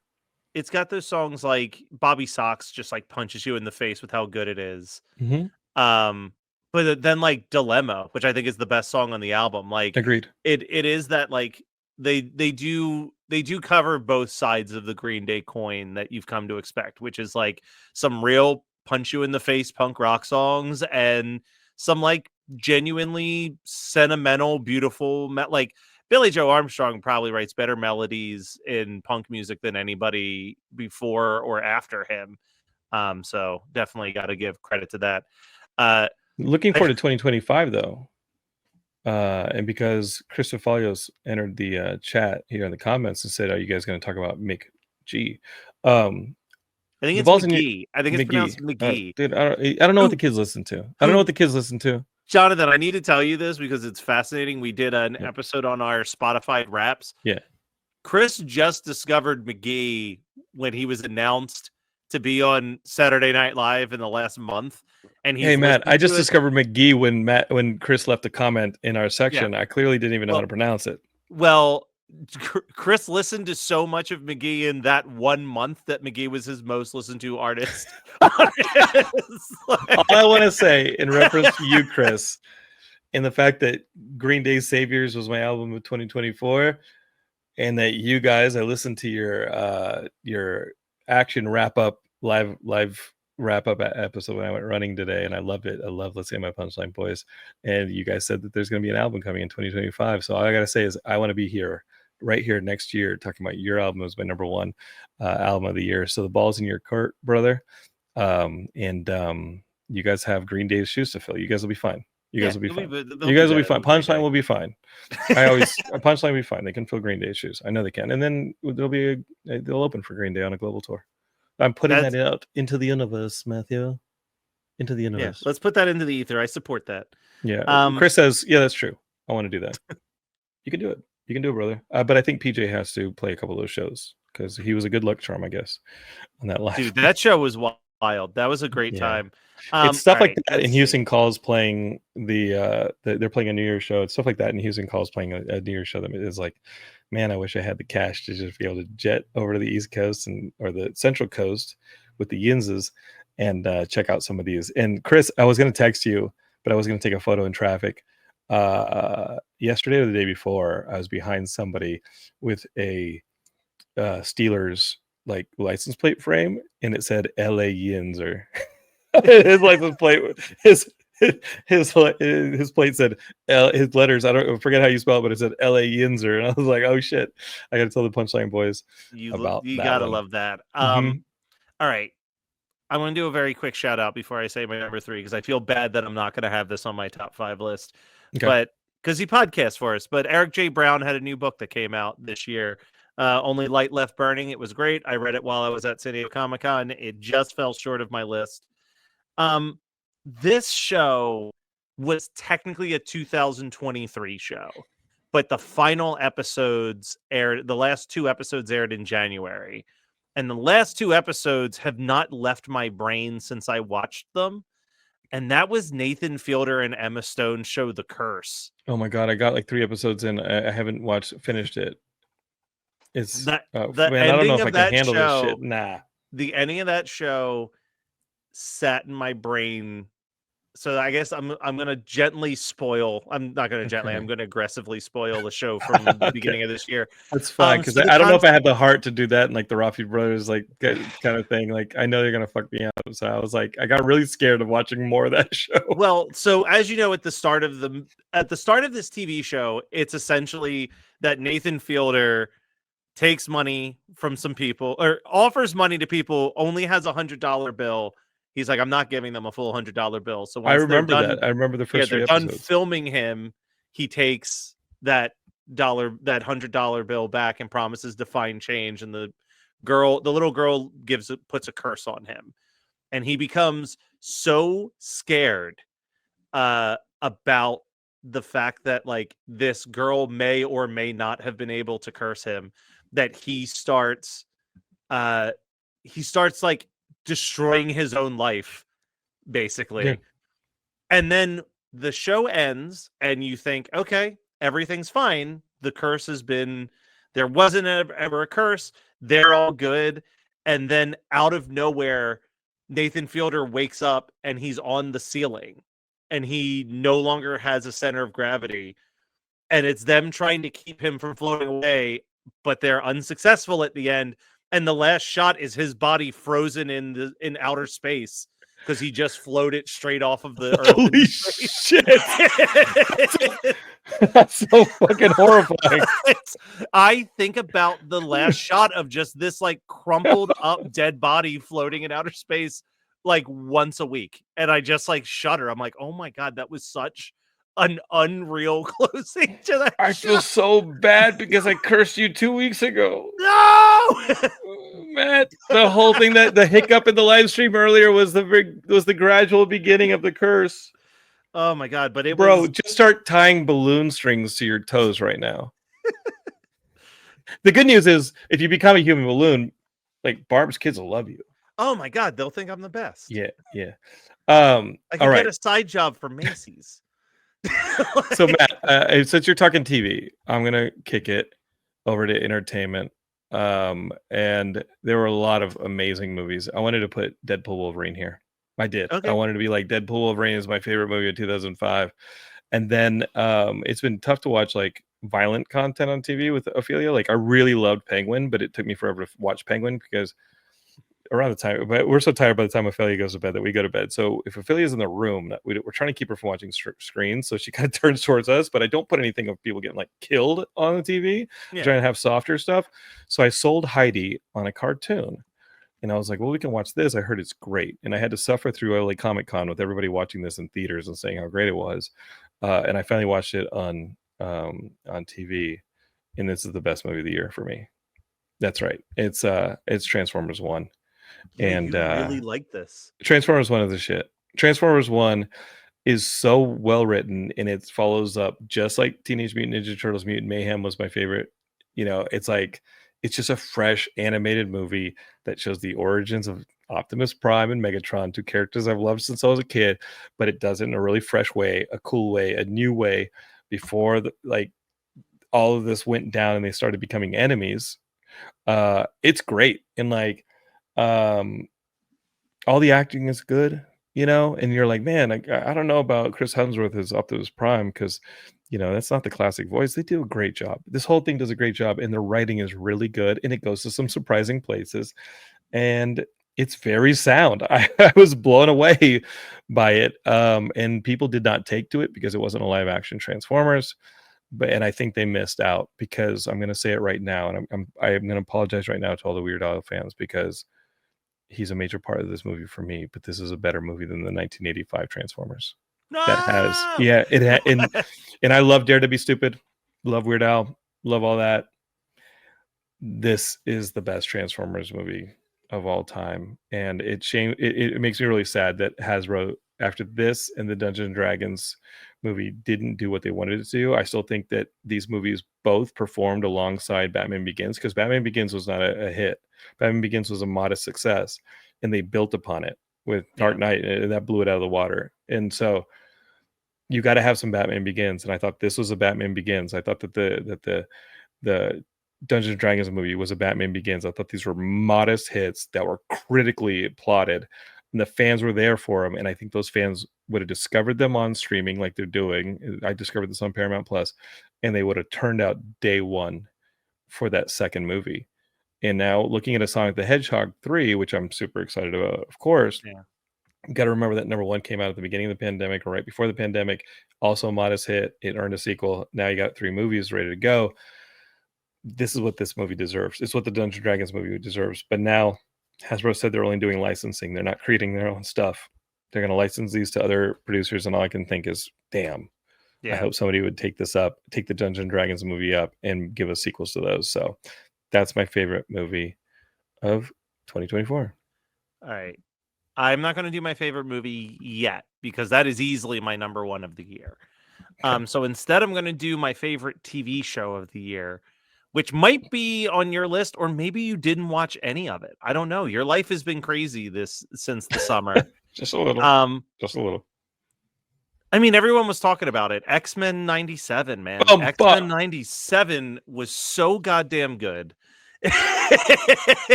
It's got those songs like Bobby Sox just like punches you in the face with how good it is. Mm-hmm. But then like Dilemma, which I think is the best song on the album. Like, agreed. It is that like they do cover both sides of the Green Day coin that you've come to expect, which is like some real punch you in the face punk rock songs and some like genuinely sentimental, beautiful, like Billy Joe Armstrong probably writes better melodies in punk music than anybody before or after him. So definitely got to give credit to that. Looking forward to 2025 though. And because Christopher Falios entered the chat here in the comments and said, "Are you guys going to talk about Mick G?" I think it's McGee. I think it's pronounced McGee. Dude, I don't know what the kids listen to. I don't know what the kids listen to. Jonathan, I need to tell you this because it's fascinating. We did an episode on our Spotify Wraps. Yeah. Chris just discovered McGee when he was announced to be on Saturday Night Live in the last month. And hey, Matt, I just discovered McGee when Chris left a comment in our section. I clearly didn't even know how to pronounce it. Well, Chris listened to so much of McGee in that 1 month that McGee was his most listened to artist. All I want to say in reference to you, Chris, and the fact that Green Day's Saviors was my album of 2024, and that you guys, I listened to your action wrap up live wrap up episode when I went running today, and I loved it. I love Let's Say My Punchline Boys, and you guys said that there's going to be an album coming in 2025. So all I gotta say is I want to be here, right here next year, talking about your album as my number one album of the year. So the ball's in your court, brother. And you guys have Green Day's shoes to fill. You guys will be fine. You guys will be fine. You guys will be fine. Punchline will be fine. Punchline will be fine. They can fill Green Day's shoes. I know they can. And then they'll open for Green Day on a global tour. I'm putting that out into the universe, Matthew. Into the universe. Yeah, let's put that into the ether. I support that. Yeah. Chris says, yeah, that's true. I want to do that. You can do it. You can do it, brother. But I think PJ has to play a couple of those shows because he was a good luck charm, I guess, on that live. Dude, that show was wild. That was a great time. It's stuff like that. And Houston Calls playing they're playing a New Year's show. It's stuff like that. And Houston Calls playing a New Year's show that is like, man, I wish I had the cash to just be able to jet over to the East Coast or the Central Coast with the Yinzes and check out some of these. And Chris, I was going to text you, but I was going to take a photo in traffic. Yesterday or the day before, I was behind somebody with a Steelers like license plate frame, and it said LA Yinzer. His license plate, his plate said his letters. I forget how you spell it, but it said LA Yinzer, and I was like, oh shit, I gotta tell the Punchline Boys about you that gotta one. love that. All right, I want to do a very quick shout out before I say my number 3 because I feel bad that I'm not going to have this on my top 5 list. Okay. But because he podcasts for us. But Eric J. Brown had a new book that came out this year. Only Light Left Burning. It was great. I read it while I was at San Diego Comic-Con. It just fell short of my list. This show was technically a 2023 show, but the final episodes aired. The last 2 episodes aired in January. And the last 2 episodes have not left my brain since I watched them. And that was Nathan Fielder and Emma Stone's show, The Curse. Oh my God. I got like 3 episodes in. I haven't finished it. It's the man, ending I don't know if I of can that handle show, this shit. Nah. The ending of that show sat in my brain. So I guess I'm gonna gently spoil. I'm not gonna gently. I'm gonna aggressively spoil the show from the beginning of this year. That's fine because I don't know if I had the heart to do that and like the Rafi Brothers like kind of thing. Like I know they're gonna fuck me up, so I was like, I got really scared of watching more of that show. Well, so as you know, at the start of this TV show, it's essentially that Nathan Fielder takes money from some people or offers money to people, only has $100 bill. He's like, I'm not giving them a full $100 bill. So once I remember that. I remember the first. they're done filming him. He takes that $100 bill back and promises to find change. And the little girl puts a curse on him, and he becomes so scared about the fact that like this girl may or may not have been able to curse him that he starts like destroying his own life, basically. Yeah. And then the show ends and you think, okay, everything's fine. The curse there wasn't ever a curse. They're all good. And then out of nowhere, Nathan Fielder wakes up and he's on the ceiling and he no longer has a center of gravity. And it's them trying to keep him from floating away, but they're unsuccessful at the end. And the last shot is his body frozen in outer space because he just floated straight off of the earth. Holy shit! That's so fucking horrifying. I think about the last shot of just this like crumpled up dead body floating in outer space like once a week, and I just like shudder. I'm like, oh my God, that was such an unreal closing to that. I feel so bad because I cursed you 2 weeks ago. No, Matt, the whole thing, that the hiccup in the live stream earlier was the gradual beginning of the curse. Oh my God! But just start tying balloon strings to your toes right now. The good news is, if you become a human balloon, like Barb's kids will love you. Oh my God, they'll think I'm the best. Yeah. I can get a side job for Macy's. So Matt, since you're talking TV, I'm gonna kick it over to entertainment. And there were a lot of amazing movies. I wanted to put Deadpool Wolverine here. I did. Okay. I wanted to be like, Deadpool Wolverine is my favorite movie of 2005. And then it's been tough to watch like violent content on TV with Ophelia. Like I really loved Penguin, but it took me forever to watch Penguin because around the time, but we're so tired by the time Ophelia goes to bed that we go to bed. So if Ophelia's in the room, we're trying to keep her from watching screens, so she kind of turns towards us. But I don't put anything of people getting like killed on the TV. I'm trying to have softer stuff. So I sold Heidi on a cartoon. And I was like, well, we can watch this. I heard it's great. And I had to suffer through LA Comic Con with everybody watching this in theaters and saying how great it was. And I finally watched it on TV. And this is the best movie of the year for me. That's right. It's Transformers 1. Yeah, And you really like this. Transformers 1 is the shit. Transformers 1 is so well written, and it follows up just like Teenage Mutant Ninja Turtles Mutant Mayhem was my favorite. It's like it's just a fresh animated movie that shows the origins of Optimus Prime and Megatron, two characters I've loved since I was a kid, but it does it in a really fresh way, a cool way, a new way before all of this went down and they started becoming enemies. It's great. And all the acting is good, and you're like, man, I don't know about Chris Hemsworth as Optimus Prime because, that's not the classic voice. They do a great job. This whole thing does a great job, and the writing is really good, and it goes to some surprising places, and it's very sound. I was blown away by it, and people did not take to it because it wasn't a live action Transformers. And I think they missed out because I'm going to say it right now, and I'm going to apologize right now to all the Weird Al fans because he's a major part of this movie for me, but this is a better movie than the 1985 Transformers. That has, No! yeah, and I love Dare to Be Stupid, love Weird Al, love all that. This is the best Transformers movie of all time, and it makes me really sad that Hasbro, after this and the Dungeons and Dragons movie, didn't do what they wanted it to do. I still think that these movies both performed alongside Batman Begins, because Batman Begins was not a hit. Batman Begins was a modest success, and they built upon it with Dark Knight, and that blew it out of the water. And so you got to have some Batman Begins, and I thought this was a Batman Begins. I thought that the Dungeons and Dragons movie was a Batman Begins. I thought these were modest hits that were critically applauded, and the fans were there for them. And I think those fans would have discovered them on streaming like they're doing. I discovered this on Paramount Plus, and they would have turned out day one for that second movie. And now looking at a Sonic the Hedgehog 3, which I'm super excited about, of course. Yeah. You got to remember that number one came out at the beginning of the pandemic or right before the pandemic. Also a modest hit. It earned a sequel. Now you got 3 movies ready to go. This is what this movie deserves. It's what the Dungeons and Dragons movie deserves. But now Hasbro said they're only doing licensing. They're not creating their own stuff. They're going to license these to other producers. And all I can think is, damn, I hope somebody would take this up, take the Dungeons and Dragons movie up and give us sequels to those. So that's my favorite movie of 2024. All right. I'm not going to do my favorite movie yet because that is easily my number one of the year. Okay. So instead, I'm going to do my favorite TV show of the year, which might be on your list, or maybe you didn't watch any of it. I don't know. Your life has been crazy since the summer. Just a little. Just a little. I mean, everyone was talking about it. X-Men 97, man. X-Men 97 was so goddamn good.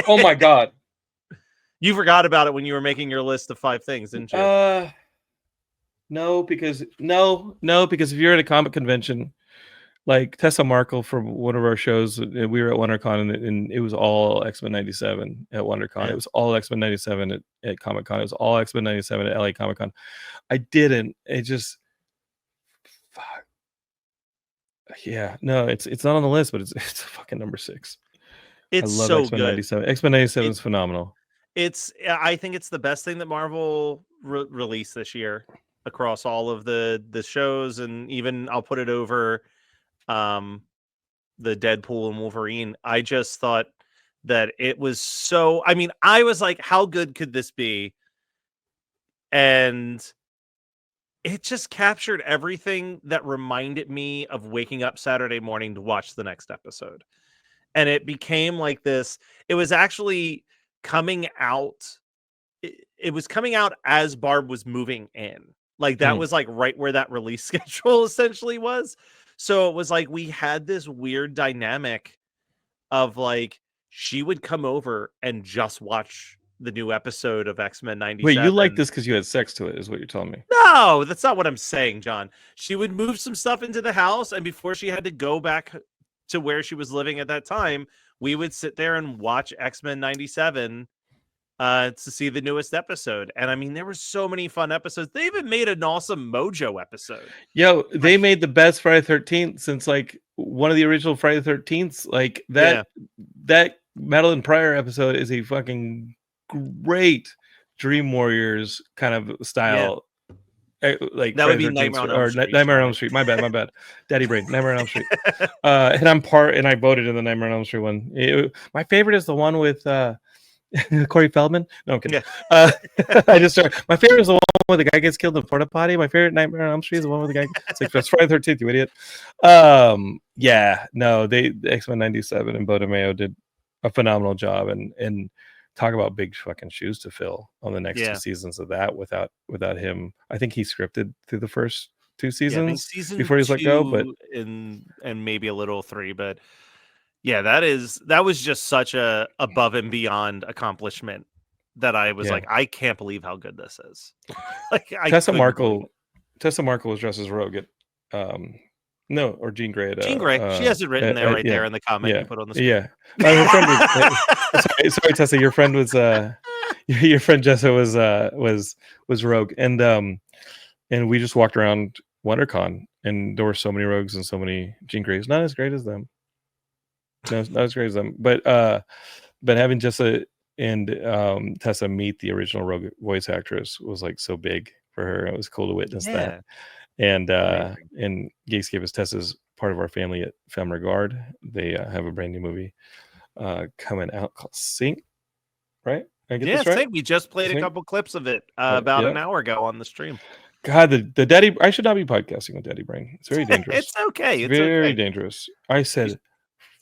Oh my God. You forgot about it when you were making your list of 5 things, didn't you? No, because if you're at a comic convention, like Tessa Markle from one of our shows, we were at WonderCon, and it was all X-Men 97 at WonderCon. Yeah. It was all X-Men 97 at Comic Con. It was all X-Men 97 at LA Comic Con. I didn't. It just, fuck. Yeah, no, it's not on the list, but it's fucking number 6. It's so X-Men good. 97. X-Men 97 is phenomenal. I think it's the best thing that Marvel released this year across all of the shows, and even I'll put it over the Deadpool and Wolverine. I just thought that it was so, I mean, I was like, how good could this be? And it just captured everything that reminded me of waking up Saturday morning to watch the next episode. And it became like this. It was actually coming out. It was coming out as Barb was moving in. Like that was like right where that release schedule essentially was. So it was like we had this weird dynamic of like she would come over and just watch the new episode of X-Men 97. Wait, you like this because you had sex to it, is what you're telling me? No, that's not what I'm saying, John. She would move some stuff into the house, and before she had to go back to where she was living at that time, we would sit there and watch X-Men 97 to see the newest episode. And I mean, there were so many fun episodes. They even made an awesome Mojo episode. Yo, My they made the best Friday 13th since like one of the original Friday 13ths. Like Yeah. that Madeline Pryor episode is a fucking great Dream Warriors kind of style. Like That would Friday be 13th Nightmare on Elm or Street, Nightmare on Sean. Elm Street. My bad. Daddy brain. Nightmare on Elm Street. And I voted in the Nightmare on Elm Street one. My favorite is the one with Corey Feldman. No, I'm kidding. Yeah. My favorite is the one where the guy gets killed in the porta potty. My favorite Nightmare on Elm Street is the one where the guy. It's like that's Friday 13th, you idiot. Yeah, no, the X-Men 97 and Boda Mayo did a phenomenal job, and talk about big fucking shoes to fill on the next 2 seasons of that without him. I think he scripted through the first 2 seasons before he's let go, but and maybe a little 3, but yeah, that was just such a above and beyond accomplishment that I was like, I can't believe how good this is. Like Tessa Markle was dressed as Rogue at no, or Jean Grey. Jean Grey. She has it written there there in the comment you put on the screen. Yeah. Her friend was, sorry, Tessa. Your friend was your friend Jessa was Rogue, and we just walked around WonderCon, and there were so many Rogues and so many Jean Greys. Not as great as them. No, not as great as them. But having Jessa and Tessa meet the original Rogue voice actress was like so big for her. It was cool to witness that. And Geekscape is Tessa's part of our family at Femme Regard. They have a brand new movie coming out called Sync. Right? I get this right? Sync. We just played a couple clips of it about an hour ago on the stream. God, the Daddy. I should not be podcasting with Daddy Brain. It's very dangerous. It's okay. It's very dangerous. I said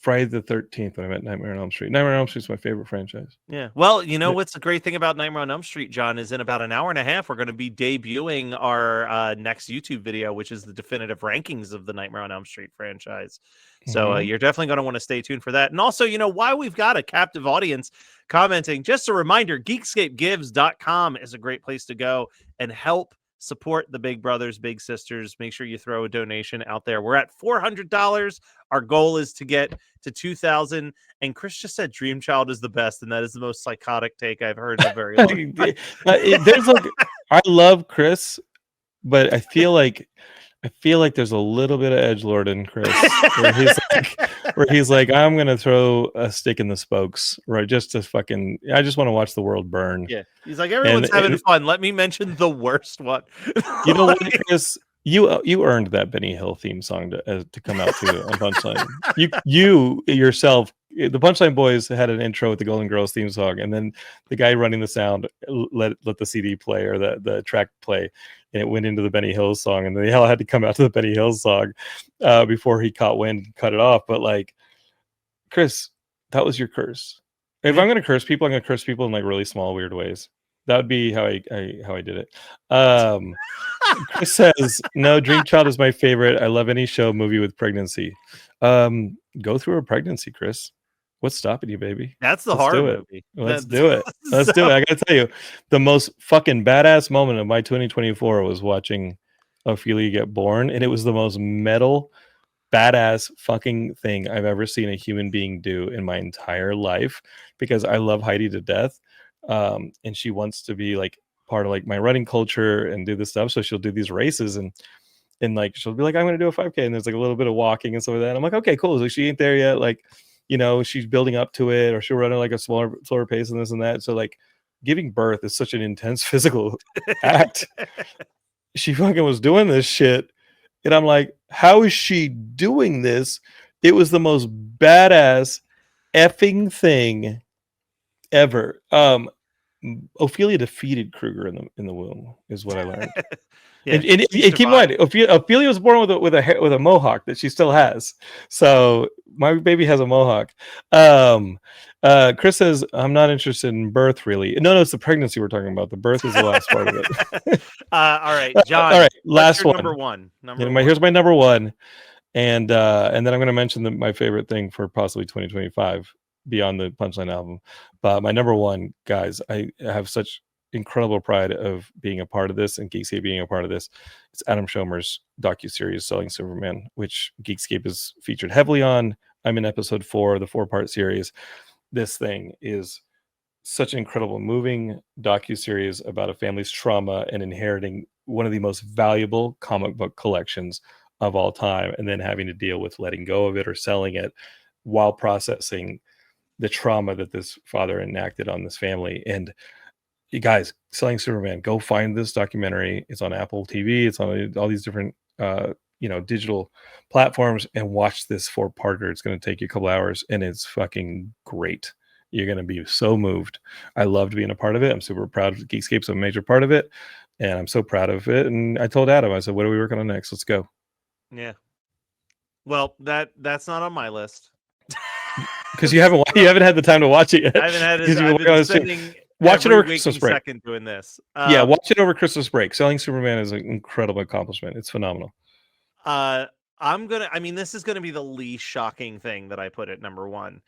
Friday the 13th when I met Nightmare on Elm Street. Nightmare on Elm Street is my favorite franchise. Yeah. Well, you know what's the great thing about Nightmare on Elm Street, John, is in about an hour and a half, we're going to be debuting our next YouTube video, which is the definitive rankings of the Nightmare on Elm Street franchise. So you're definitely going to want to stay tuned for that. And also, while we've got a captive audience commenting, just a reminder, geekscapegives.com is a great place to go and help support the big brothers, big sisters. Make sure you throw a donation out there. We're at $400. Our goal is to get to 2,000. And Chris just said Dream Child is the best, and that is the most psychotic take I've heard in a very long time. I love Chris, but I feel like there's a little bit of edgelord in Chris, where he's like, I'm gonna throw a stick in the spokes, right? Just to fucking, I just want to watch the world burn. Yeah, he's like, everyone's having fun. Let me mention the worst one. You know what, Chris? You earned that Benny Hill theme song to come out to on Punchline. You yourself, the Punchline Boys had an intro with the Golden Girls theme song, and then the guy running the sound let the CD play or the track play, and it went into the Benny Hill song, and they all had to come out to the Benny Hill song before he caught wind and cut it off. But like, Chris, that was your curse. If I'm going to curse people, I'm going to curse people in like really small, weird ways. That would be how I did it. Chris says, no, Dream Child is my favorite. I love any show, movie with pregnancy. Go through a pregnancy, Chris. What's stopping you, baby? That's the horror movie. Let's do it. Let's do it. I gotta tell you, the most fucking badass moment of my 2024 was watching Ophelia get born, and it was the most metal, badass fucking thing I've ever seen a human being do in my entire life, because I love Heidi to death. And she wants to be like part of like my running culture and do this stuff. So she'll do these races and like she'll be like, I'm gonna do a 5K, and there's like a little bit of walking and stuff like that. I'm like, okay, cool. So she ain't there yet. Like, she's building up to it, or she'll run at like a slower pace and this and that. So like giving birth is such an intense physical act. She fucking was doing this shit. And I'm like, how is she doing this? It was the most badass effing thing ever. Ophelia defeated Kruger in the womb, is what I learned. And keep in mind, Ophelia was born with a mohawk that she still has. So my baby has a mohawk. Chris says, I'm not interested in birth, really. No, it's the pregnancy we're talking about. The birth is the last part of it. All right, John. All right, last one. Number one. Here's my number one, and then I'm going to mention my favorite thing for possibly 2025 beyond the Punchline album. But my number one, guys, I have such incredible pride of being a part of this, and Geekscape being a part of this. It's Adam Schomer's docuseries Selling Superman, which Geekscape is featured heavily on. I'm in episode 4 of the 4-part series. This thing is such an incredible moving docuseries about a family's trauma and inheriting one of the most valuable comic book collections of all time, and then having to deal with letting go of it or selling it while processing the trauma that this father enacted on this family. And you guys, Selling Superman, go find this documentary. It's on Apple TV. It's on all these different, digital platforms, and watch this four-parter. It's going to take you a couple hours, and it's fucking great. You're going to be so moved. I loved being a part of it. I'm super proud of Geekscape's a major part of it, and I'm so proud of it. And I told Adam, I said, "What are we working on next? Let's go." Yeah. Well, that's not on my list. Because you haven't had the time to watch it yet. I haven't had Because this. you've been I've working on been this too. spending Watch it every over Christmas waking break. second doing this. Yeah, watch it over Christmas break. Selling Superman is an incredible accomplishment. It's phenomenal. I mean, this is gonna be the least shocking thing that I put at number one.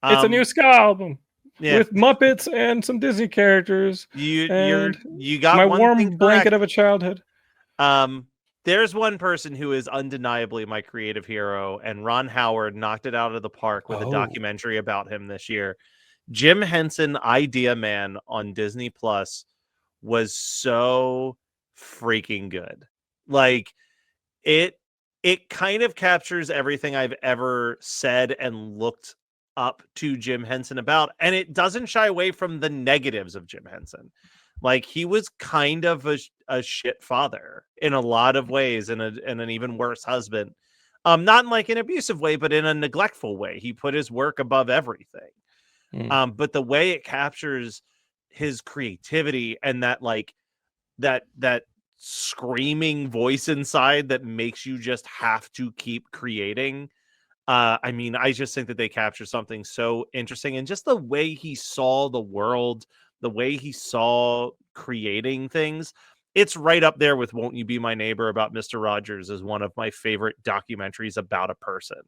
It's a new ska album Yeah, with Muppets and some Disney characters and you got my one thing warm blanket correct. of a childhood. There's one person who is undeniably my creative hero, and Ron Howard knocked it out of the park with a Oh, documentary about him this year. Jim Henson, Idea Man on Disney Plus was so freaking good. Like it it kind of captures everything I've ever said and looked up to Jim Henson about, and it doesn't shy away from the negatives of Jim Henson. Like he was kind of a shit father in a lot of ways, and an even worse husband. Not in like an abusive way, but in a neglectful way. He put his work above everything. mm, But the way it captures his creativity and that screaming voice inside that makes you just have to keep creating. I mean, I just think that they capture something so interesting, and just the way he saw the world, the way he saw creating things. It's right up there with Won't You Be My Neighbor about Mr. Rogers as one of my favorite documentaries about a person.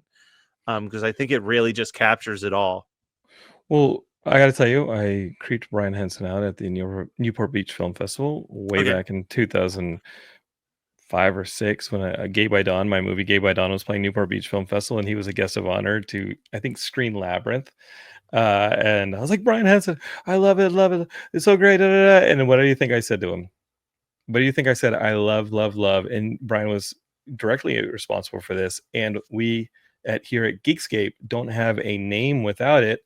Because I think it really just captures it all. well, I gotta tell you, I creeped Brian Henson out at the Newport Beach Film Festival way Okay. back in 2005 or 6 when Gay by Dawn, my movie Gay by Dawn, was playing Newport Beach Film Festival, and he was a guest of honor to, I think, screen Labyrinth. And I was like, "Brian Henson, I love it. It's so great." Da, da, da." And then what do you think I said to him? What do you think I said? I love, love, love. And Brian was directly responsible for this. And we here at Geekscape don't have a name without it.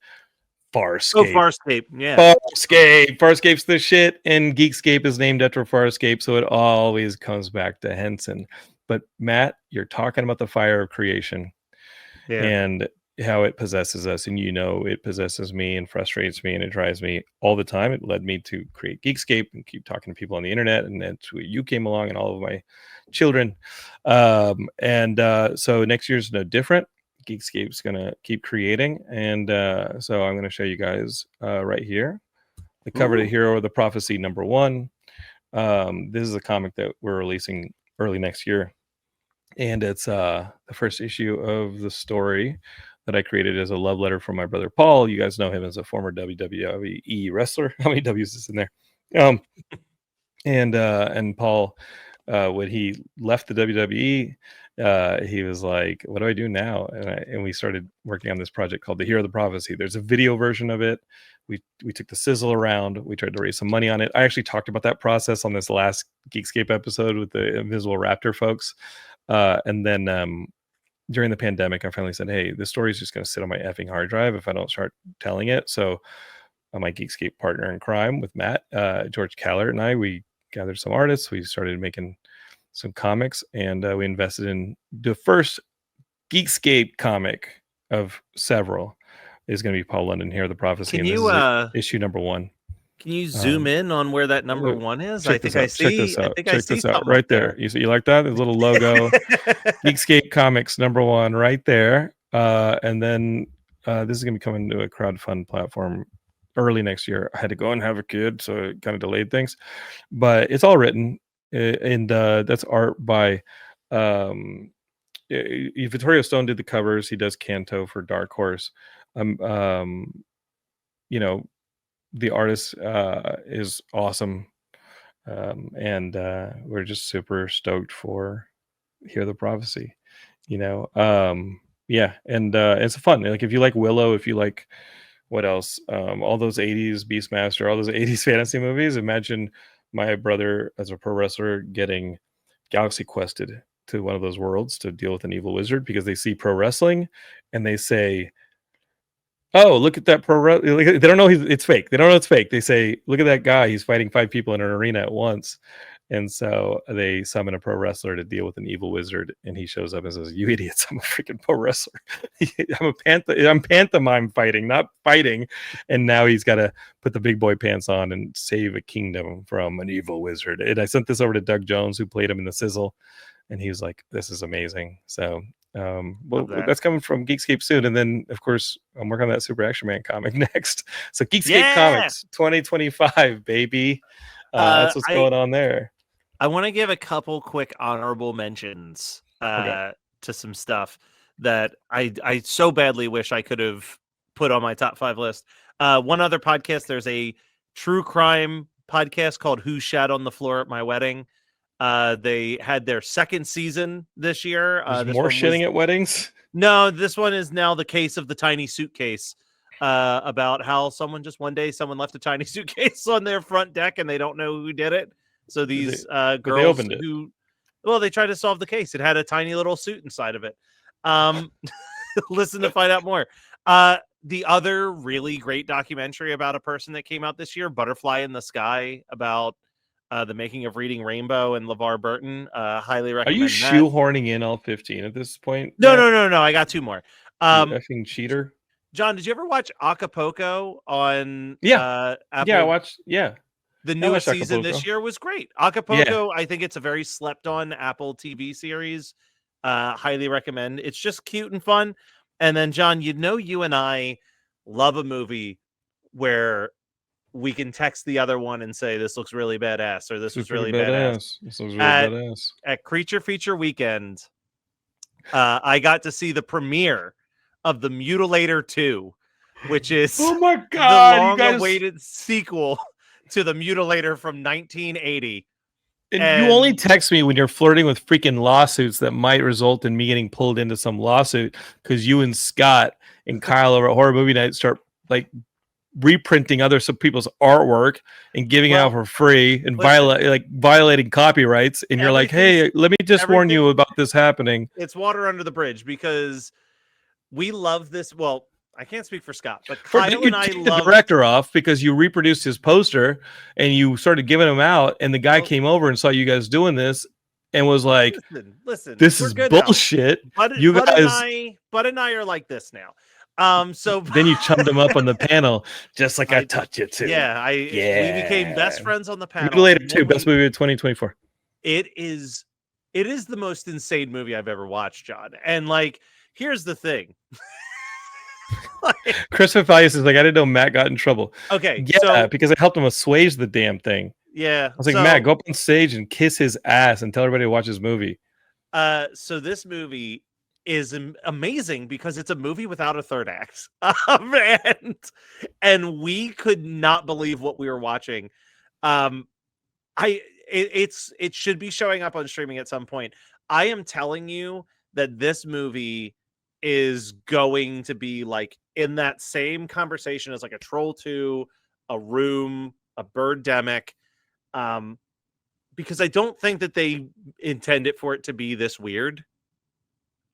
Oh, Farscape. Farscape. Yeah. Farscape. Farscape's the shit. And Geekscape is named after Farscape. So it always comes back to Henson. But Matt, you're talking about the fire of creation Yeah. and how it possesses us. And it possesses me and frustrates me and it drives me all the time. It led me to create Geekscape and keep talking to people on the internet. And that's where you came along and all of my children. So next year's no different. Geekscape's going to keep creating. And so I'm going to show you guys right here the cover to Ooh. Hero of the Prophecy #1. This is a comic that we're releasing early next year, and it's the first issue of the story that I created as a love letter from my brother Paul. You guys know him as a former WWE wrestler. How many W's is in there? And Paul, when he left the WWE, he was like, "What do I do now?" And we started working on this project called The Hero of the Prophecy. There's a video version of it. We took the sizzle around. We tried to raise some money on it. I actually talked about that process on this last Geekscape episode with the Invisible Raptor folks. And then during the pandemic, I finally said, "Hey, this story is just going to sit on my effing hard drive if I don't start telling it." So, my Geekscape partner in crime with Matt, George Callert, and we gathered some artists. We started making some comics, and we invested in the first Geekscape comic of several. Is going to be Paul London Here, the Prophecy, Can and this you is issue #1. can you zoom Um, in on where that number look, one is? check this out. Check this I out. think I Check see this out. something up Right there. there. You like that? There's a little logo. Geekscape Comics #1 right there. And then this is going to be coming to a crowdfund platform early next year. I had to go and have a kid, so it kind of delayed things. But it's all written, and that's art by Vittorio Stone did the covers. He does Canto for Dark Horse. Um, um, you know, the artist is awesome, and we're just super stoked for Hear the Prophecy. Yeah, and it's fun. Like if you like Willow, if you like what else? All those 80s Beastmaster, all those 80s fantasy movies. Imagine my brother as a pro wrestler getting galaxy quested to one of those worlds to deal with an evil wizard because they see pro wrestling and they say, "Oh, look at that They don't know it's fake. They don't know it's fake. They say, "Look at that guy. He's fighting 5 people in an arena at once." And so they summon a pro wrestler to deal with an evil wizard, and he shows up and says, "You idiots! I'm a freaking pro wrestler. I'm pantomime fighting, not fighting." And now he's got to put the big boy pants on and save a kingdom from an evil wizard. And I sent this over to Doug Jones, who played him in the Sizzle, and he was like, "This is amazing." So well, that's coming from Geekscape soon, and then of course I'm working on that Super Action Man comic next. So Geekscape Comics 2025, baby. That's what's going on there. I want to give a couple quick honorable mentions to some stuff that I so badly wish I could have put on my top 5 list. One other podcast, there's a true crime podcast called Who Shat on the Floor at My Wedding. They had their 2nd season this year. There's more shitting at weddings? No, this one is now the case of the tiny suitcase. About how someone left a tiny suitcase on their front deck and they don't know who did it. So these girls they tried to solve the case. It had a tiny little suit inside of it. Listen to find out more. The other really great documentary about a person that came out this year, Butterfly in the Sky, about the making of Reading Rainbow and LeVar Burton. Highly recommend. Are you shoehorning in all 15 at this point? No. I got 2 more. You effing cheater. John, did you ever watch Acapulco on Apple? Yeah, I watched. Yeah. The newest season this year was great. Acapulco, I think it's a very slept on Apple TV series. Highly recommend. It's just cute and fun. And then, John, you and I love a movie where we can text the other one and say, "This looks really badass," or "This was really badass." This looks really badass. At Creature Feature Weekend, I got to see the premiere of The Mutilator 2, which is oh my god, the long-awaited sequel to The Mutilator from 1980. And you only text me when you're flirting with freaking lawsuits that might result in me getting pulled into some lawsuit because you and Scott and Kyle over at Horror Movie Night start like reprinting other people's artwork and giving it out for free and violating copyrights. And you're like, "Hey, let me just warn you about this happening." It's water under the bridge because we love this. Well, I can't speak for Scott, but Kyle and I love the director off because you reproduced his poster and you started giving him out, and the guy came over and saw you guys doing this and was like, "Listen, this is bullshit." Bud and I are like this now. So then you chummed him up on the panel, just like I taught you to. We became best friends on the panel. Mutilator 2, best movie of 2024. It is the most insane movie I've ever watched, John. And like, here's the thing. Chris Mathias is like, "I didn't know Matt got in trouble." Okay, because I helped him assuage the damn thing. Yeah, I was like, "Matt, go up on stage and kiss his ass and tell everybody to watch his movie." So this movie is amazing because it's a movie without a third act, and we could not believe what we were watching. It should be showing up on streaming at some point. I am telling you that this movie is going to be like in that same conversation as like a Troll 2, a Room, a Birdemic, because I don't think that they intend for it to be this weird.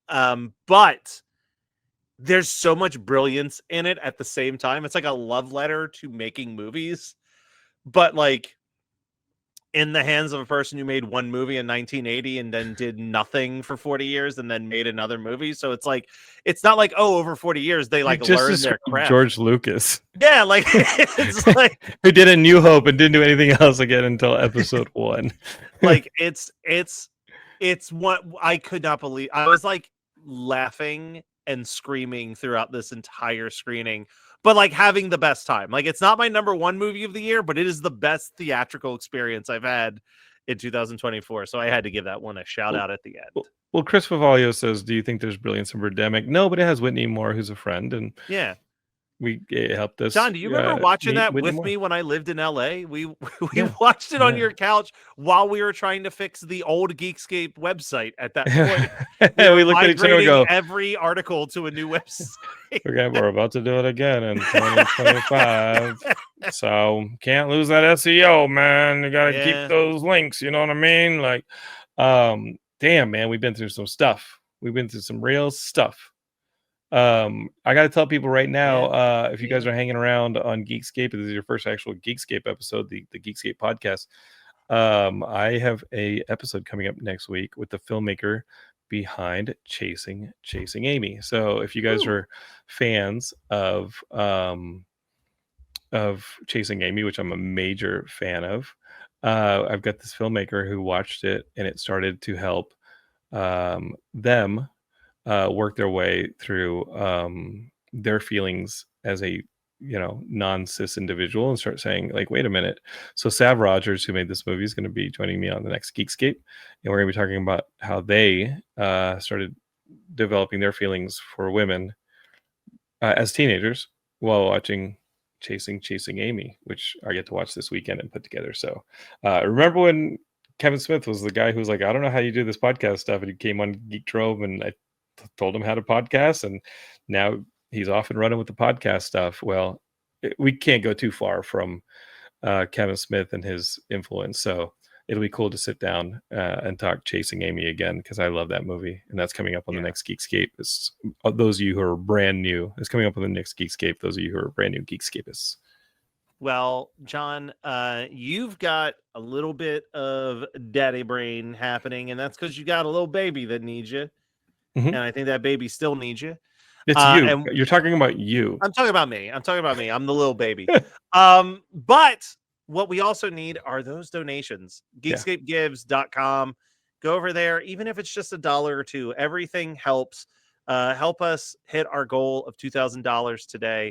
But there's so much brilliance in it at the same time. It's like a love letter to making movies, but like in the hands of a person who made one movie in 1980 and then did nothing for 40 years and then made another movie. So it's like, it's not like, oh, over 40 years, they like learned their craft. George Lucas. Yeah. Like, it's like, who did A New Hope and didn't do anything else again until episode 1. Like it's what I could not believe. I was like laughing and screaming throughout this entire screening, but like having the best time. Like, it's not my number 1 movie of the year, but it is the best theatrical experience I've had in 2024. So I had to give that one a shout out at the end. Well, Chris Favalio says, "Do you think there's brilliance in Birdemic?" No, but it has Whitney Moore, who's a friend, and yeah, it helped us John, do you remember watching meet that Whitney with Moore. me when I lived in LA? We Yeah, watched it on yeah. your couch while we were trying to fix the old Geekscape website at that point. We were We looked at each other and migrating go, every article to a new website. okay, we're about to do it again in 2025. So can't lose that SEO, man. You gotta keep Yeah. those links, you know what I mean? Like, damn, man, we've been through some stuff. We've been through some real stuff. I gotta tell people right now, Yeah. if you guys are hanging around on Geekscape, this is your first actual Geekscape episode, the Geekscape podcast. I have a episode coming up next week with the filmmaker behind Chasing Amy. So if you guys Ooh. are fans of Chasing Amy, which I'm a major fan of, I've got this filmmaker who watched it and it started to help them work their way through their feelings as a non-cis individual and start saying like, wait a minute. So Sav Rogers, who made this movie, is going to be joining me on the next Geekscape, and we're going to be talking about how they started developing their feelings for women as teenagers while watching Chasing Amy, which I get to watch this weekend and put together. So remember when Kevin Smith was the guy who was like, I don't know how you do this podcast stuff, and he came on Geek Trove and I told him how to podcast, and now he's off and running with the podcast stuff. Well, we can't go too far from Kevin Smith and his influence. So it'll be cool to sit down and talk Chasing Amy again, because I love that movie, and that's coming up on the next Geekscape. It's, those of you who are brand new, it's coming up on the next Geekscape. Those of you who are brand new Geekscapists. Well, John, you've got a little bit of daddy brain happening, and that's because you got a little baby that needs you. Mm-hmm. And I think that baby still needs you. It's you. And You're talking about you. I'm talking about me. I'm the little baby. But what we also need are those donations. Geekscapegives.com. Go over there, even if it's just $1 or $2. Everything helps. Help us hit our goal of $2,000 today.